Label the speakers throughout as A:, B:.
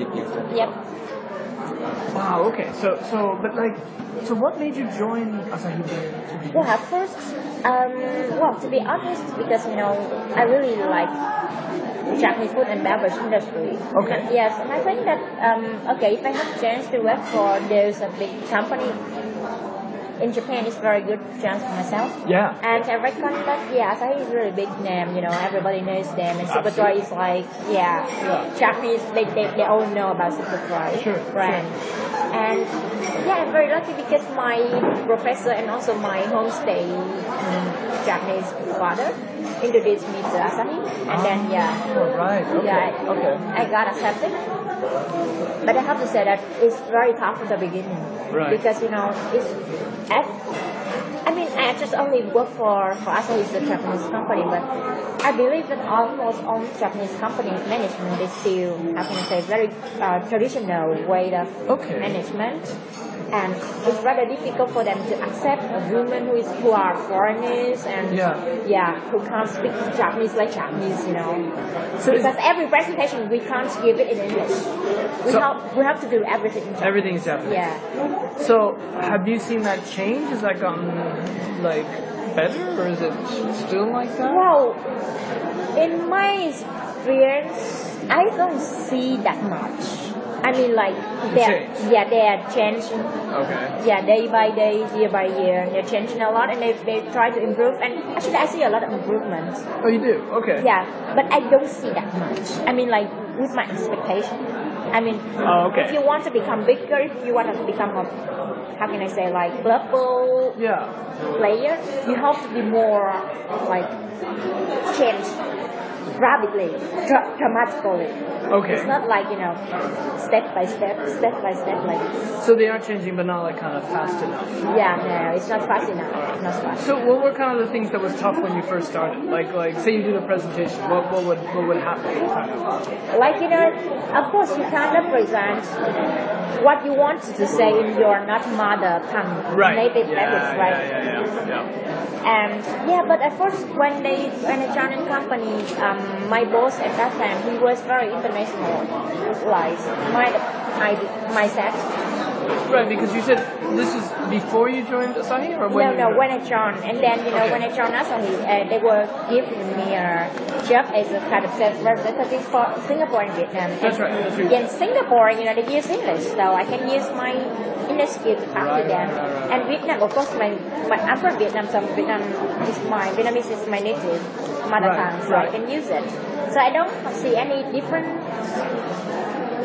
A: people.
B: Yep.
A: Wow. Okay. So what made you join Asahi to begin?
B: Well, at first, to be honest, because I really like Japanese food and beverage industry.
A: Okay.
B: Yes, and I think that if I have a chance to work for there's a big company in Japan, it's very good chance for myself.
A: Yeah.
B: And I reckon that Asahi is really big name. Everybody knows them, and Super Dry is like Japanese. They all know about Super Dry brand. And I'm very lucky because my professor and also my homestay Japanese father introduced me to Asahi, and then
A: right. Okay.
B: I got accepted. But I have to say that it's very tough at the beginning,
A: right?
B: Because I just only work for Asahi, is a Japanese company, but I believe that almost all Japanese companies management is still, very traditional way of management. And it's rather difficult for them to accept a woman who are foreigners and who can't speak Japanese like Japanese, So because every presentation we can't give it in English. We have to do everything in Japanese.
A: Everything is Japanese.
B: Yeah.
A: So have you seen that change? Has that gotten better, or is it still like that?
B: Well, in my experience, I don't see that much. They are changing.
A: Okay.
B: Yeah, day by day, year by year, they're changing a lot, and they try to improve. And actually, I see a lot of improvements.
A: Oh, you do? Okay.
B: Yeah, but I don't see that much. With my expectation. If you want to become bigger, if you want to become a, global player, you have to be more change rapidly, dramatically.
A: Okay.
B: It's not step by step like this.
A: So they are changing, but not kind of fast enough.
B: Yeah, no, it's not fast enough. Not fast.
A: So what were kind of the things that was tough when you first started? Like say you do the presentation, what would happen?
B: Of course you can't represent what you want to say in your not mother tongue, native language, right?
A: Yeah.
B: And but at first when I joined the company, my boss at that time, he was very internationalized. My set.
A: Right, because you said this is before you joined Asahi, or when?
B: No, when I joined, and then when I joined Asahi, they were giving me a job as a kind of sales representative for Singapore and Vietnam.
A: That's right.
B: In Singapore, they use English, so I can use my English skill to talk to them.
A: Right.
B: And Vietnam, of course, I'm from Vietnam, so Vietnamese is my native mother tongue, so I can use it. So I don't see any different.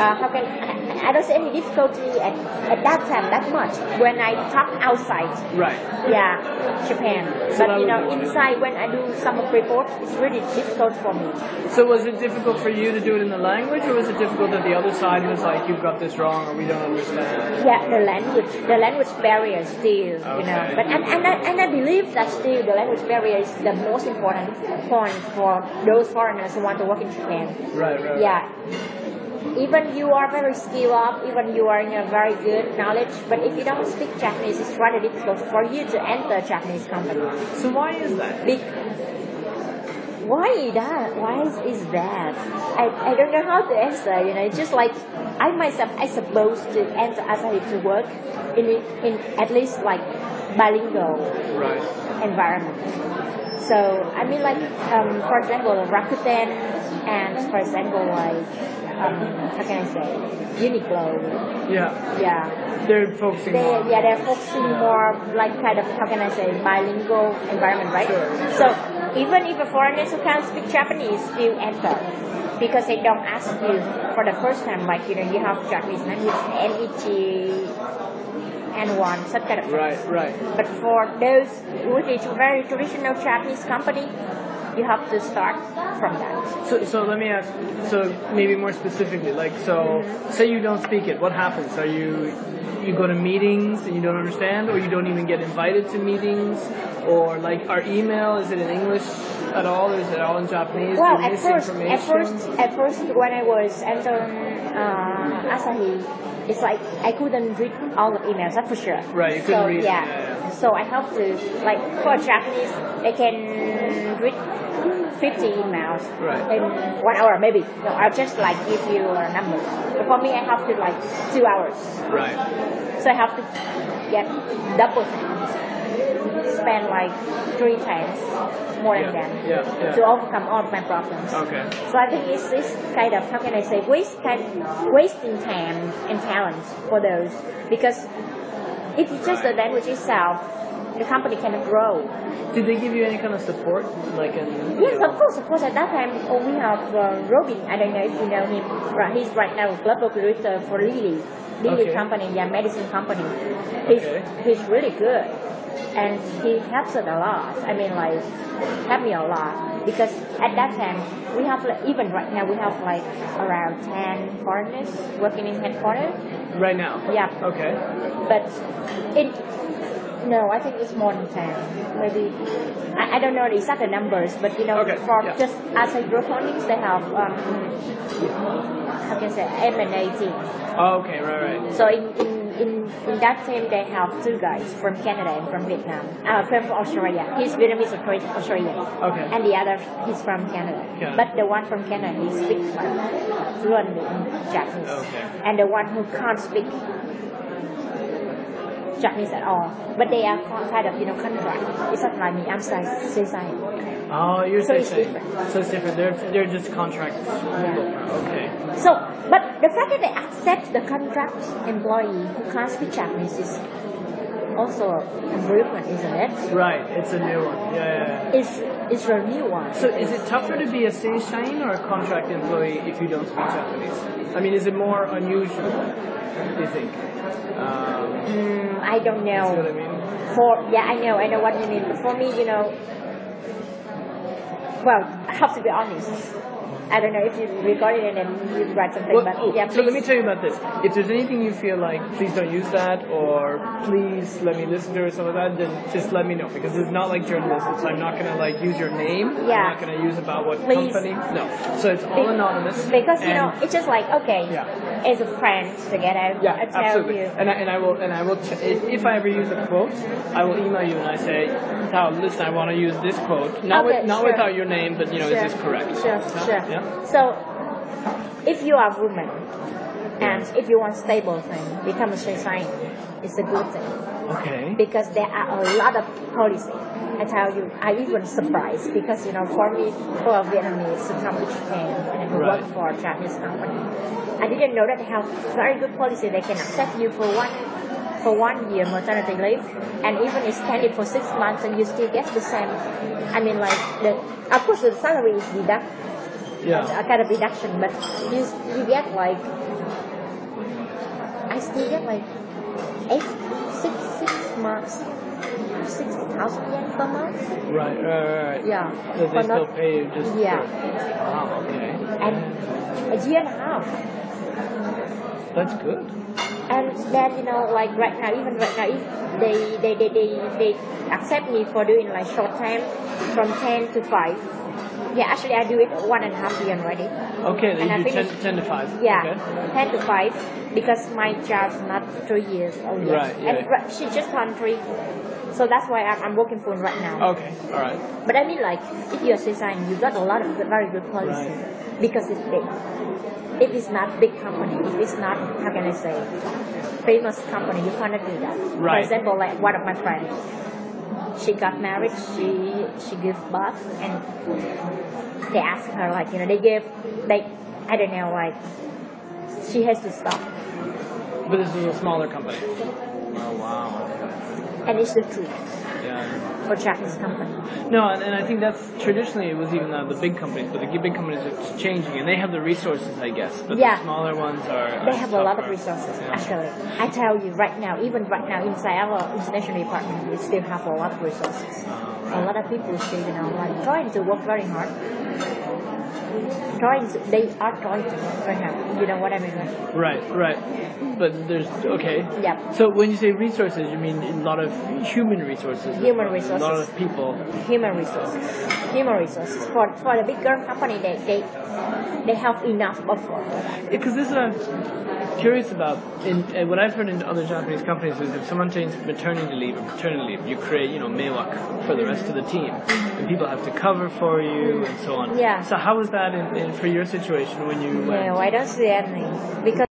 B: I don't see any difficulty at that time that much when I talk outside.
A: Right.
B: Yeah, Japan.
A: So
B: but inside when I do some report, it's really difficult for me.
A: So was it difficult for you to do it in the language, or was it difficult that the other side was like, you've got this wrong, or we don't understand?
B: Yeah, the language barrier still, But and I believe that still the language barrier is the most important point for those foreigners who want to work in Japan.
A: Right.
B: Yeah. Even you are very skilled up, even you are in a very good knowledge, but if you don't speak Japanese, it's rather difficult for you to enter a Japanese company.
A: So why is that?
B: Why is that? I don't know how to answer. It's just like I myself, I supposed to enter Asahi to work in at least bilingual environment. So for example, Rakuten, and for example how can I say, Uniqlo. Yeah.
A: They're focusing more.
B: Yeah, they're focusing more how can I say, bilingual environment, right?
A: Sure.
B: So even if a foreigner who can't speak Japanese still enter, because they don't ask you for the first time, you have Japanese language, NEG, N1, such kind of things.
A: Right.
B: But for those which is very traditional Japanese company, you have to start from that.
A: So let me ask, maybe more specifically, say you don't speak it, what happens? Are you go to meetings and you don't understand, or you don't even get invited to meetings, or our email, is it in English at all, or is it all in Japanese?
B: Well, at first when I was entering Asahi, it's I couldn't read all the emails, that's for sure.
A: Right, you couldn't read
B: it. So I have to, for Japanese, they can read 50 emails
A: Right.
B: in 1 hour maybe. No, I'll just like give you a number. But for me, I have to like 2 hours.
A: Right.
B: So I have to get double time. Spend like 3 times more than them to overcome all of my problems.
A: Okay.
B: So I think it's this kind of, how can I say, wasting time and talent for those. Because if it's just the language itself, the company cannot grow.
A: Did they give you any kind of support? Like
B: Yes, of course. At that time, we have Robin. I don't know if you know him. He's right now global director for Lilly company, medicine company. He's really good. And he helps us a lot. I mean, like, helped me a lot. Because at that time, we have, like, even right now, we have like around 10 foreigners working in headquarters.
A: Right now?
B: Yeah.
A: Okay.
B: But no, I think it's more than 10. Maybe, I don't know the exact numbers, but you know, just as a group holdings, they have, how can I say, M&A team.
A: Oh, okay, right.
B: So in that team, they have 2 guys from Canada and from Vietnam. From Australia. He's Vietnamese Australian.
A: Okay.
B: And the other, he's from Canada. But the one from Canada, he speaks fluently in Japanese.
A: Okay.
B: And the one who can't speak Japanese at all. But they are kind of, contract. It's not like me. I'm Seisai.
A: Oh, you're
B: so it's
A: different.
B: different.
A: So it's different. They're just contract people.
B: Yeah.
A: Okay.
B: So, but the fact that they accept the contract employee who can't speak Japanese is also improvement, isn't it?
A: Right. It's a new one. Yeah.
B: It's a new one.
A: So is it tougher to be a seishain or a contract employee if you don't speak Japanese? I mean, is it more unusual, do you think?
B: I don't know.
A: You know what I mean?
B: I know what you mean. But for me, well, I have to be honest. I don't know if you recorded it and you write something,
A: So let me tell you about this. If there's anything you feel like, please don't use that, or please let me listen to or something like that, then just let me know. Because it's not like journalism, so I'm not going to use your name.
B: Yeah.
A: I'm not going to use about what company. No. So it's all anonymous.
B: Because, it's just like, as a friend together, I tell
A: absolutely.
B: you.
A: And I will if I ever use a quote, I will email you and I say, Tao, listen, I want to use this quote. Not without your name, but, is this correct?
B: Sure.
A: Yeah.
B: So, if you are a woman, and if you want stable thing, become a Shenzhen, it's a good thing.
A: Okay.
B: Because there are a lot of policy. I tell you, I even surprised because, for me, for a Vietnamese to come to Japan and work for a Japanese company, I didn't know that they have very good policy. They can accept you for 1 year maternity leave, and even extend it for 6 months, and you still get the same. I mean, of course, the salary is deducted. A kind of reduction, but you get I still get 6 months, 60,000 yen per month.
A: Right.
B: Yeah.
A: So they still pay you just. Wow. Okay.
B: And a year and a half.
A: That's good.
B: And then right now, if they accept me for doing short time from 10 to 5. Yeah, actually I do it 1.5 years already.
A: Okay, then you do 10 to 5.
B: Yeah,
A: okay.
B: 10 to 5 because my child's not 3 years old yet.
A: Right, yeah.
B: And she just turned 3. So that's why I'm working full right now.
A: Okay, alright.
B: But I mean if you're design, you got a lot of very good policy.
A: Right.
B: Because it's big. If it's not big company, if it's not, how can I say, famous company, you cannot do that.
A: Right.
B: For example, one of my friends, she got married, she gave birth, and they asked her, I don't know, she has to stop.
A: But this is a smaller company. Oh, wow.
B: And it's the truth.
A: Yeah.
B: For Japanese company.
A: No, and I think that's traditionally it was even the big companies, but the big companies are changing, and they have the resources, I guess. But the smaller ones are.
B: They have a lot of resources, actually. I tell you, even right now, inside our international department, we still have a lot of resources. A lot of people still, trying to work very hard. They are trying to work very hard. You know what I mean?
A: Right. But there's, okay.
B: Yeah.
A: So when you say resources, you mean a lot of human resources?
B: Human resources.
A: A lot of people.
B: Human resources. For the bigger company, they have enough of work for that.
A: Because this is curious about, what I've heard in other Japanese companies is if someone takes maternity leave or paternity leave, you create, meiwak for the rest of the team. And people have to cover for you and so on.
B: Yeah.
A: So how was that for your situation when you went?
B: No, I don't see anything. Because